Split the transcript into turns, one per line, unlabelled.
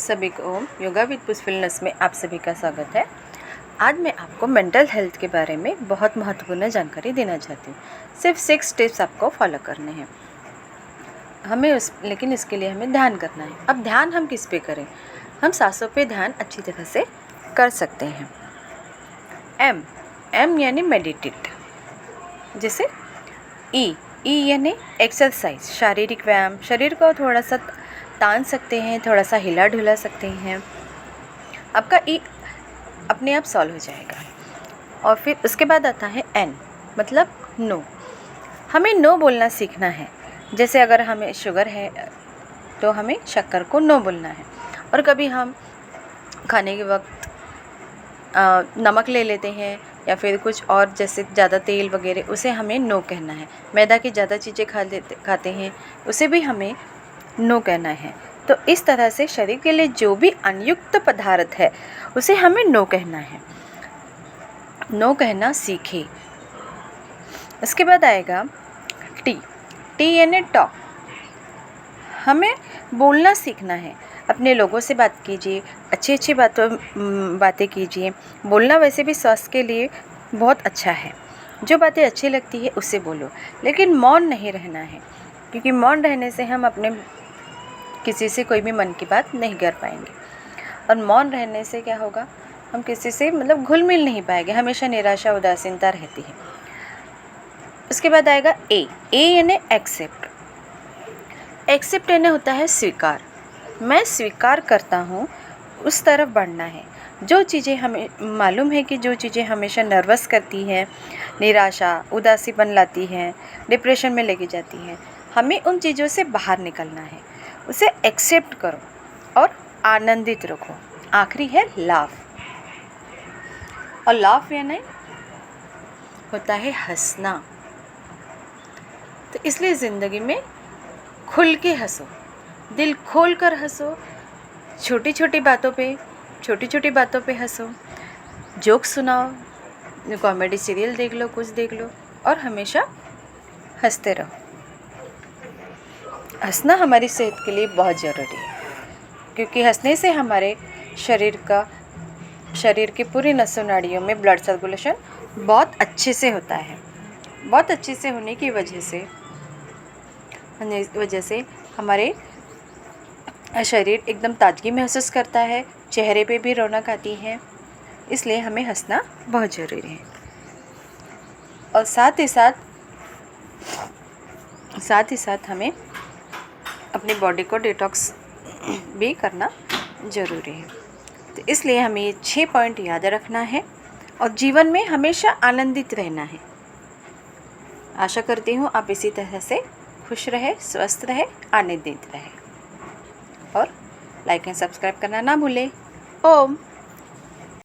सभी को yoga with पुष्फुलनेस में आप सभी का स्वागत है। आज मैं आपको मेंटल हेल्थ के बारे में बहुत महत्वपूर्ण जानकारी देना चाहती हूँ। सिर्फ 6 स्टेप्स आपको फॉलो करने हैं लेकिन इसके लिए हमें ध्यान करना है। अब ध्यान हम किस पे करें? हम सांसों पे ध्यान अच्छी तरह से कर सकते हैं। एम यानी मेडिटेट, जैसे ई यानी एक्सरसाइज, शारीरिक व्यायाम। शरीर को थोड़ा सा तान सकते हैं, थोड़ा सा हिला ढुला सकते हैं, आपका ई अपने आप सॉल्व हो जाएगा। और फिर उसके बाद आता है एन, मतलब नो। हमें नो बोलना सीखना है। जैसे अगर हमें शुगर है तो हमें शक्कर को नो बोलना है। और कभी हम खाने के वक्त नमक ले लेते हैं या फिर कुछ और, जैसे ज़्यादा तेल वगैरह, उसे हमें नो कहना है। मैदा की ज़्यादा चीज़ें खाते हैं, उसे भी हमें नो कहना है। तो इस तरह से शरीर के लिए जो भी अनयुक्त पदार्थ है उसे हमें नो कहना है। नो कहना सीखें। उसके बाद आएगा टी यानी टॉक। हमें बोलना सीखना है। अपने लोगों से बात कीजिए, अच्छी बातें कीजिए। बोलना वैसे भी स्वास्थ्य के लिए बहुत अच्छा है। जो बातें अच्छी लगती है उससे बोलो, लेकिन मौन नहीं रहना है, क्योंकि मौन रहने से हम अपने किसी से कोई भी मन की बात नहीं कर पाएंगे। और मौन रहने से क्या होगा, हम किसी से घुल मिल नहीं पाएंगे, हमेशा निराशा उदासीनता रहती है। उसके बाद आएगा ए यानी एक्सेप्ट। एक्सेप्ट यानी होता है स्वीकार। मैं स्वीकार करता हूँ, उस तरफ बढ़ना है। जो चीज़ें हमें मालूम है कि जो चीज़ें हमेशा नर्वस करती हैं, निराशा उदासीपन लाती हैं, डिप्रेशन में लेके जाती हैं, हमें उन चीज़ों से बाहर निकलना है। उसे एक्सेप्ट करो और आनंदित रखो। आखिरी है लाफ। और लाफ यानी होता है हंसना। तो इसलिए ज़िंदगी में खुल के हंसो, दिल खोल कर हंसो। छोटी छोटी बातों पे हंसो। जोक सुनाओ, कॉमेडी सीरियल देख लो, कुछ देख लो, और हमेशा हंसते रहो। हंसना हमारी सेहत के लिए बहुत ज़रूरी है, क्योंकि हंसने से हमारे शरीर की पूरी नसों नाड़ियों में ब्लड सर्कुलेशन बहुत अच्छे से होता है। बहुत अच्छे से होने की वजह से हमारे शरीर एकदम ताजगी महसूस करता है, चेहरे पे भी रौनक आती है। इसलिए हमें हंसना बहुत ज़रूरी है। और साथ ही साथ हमें अपनी बॉडी को डिटॉक्स भी करना ज़रूरी है। तो इसलिए हमें ये 6 पॉइंट याद रखना है और जीवन में हमेशा आनंदित रहना है। आशा करती हूँ आप इसी तरह से खुश रहे, स्वस्थ रहे, आनंदित रहे। और लाइक एंड सब्सक्राइब करना ना भूलें। ओम।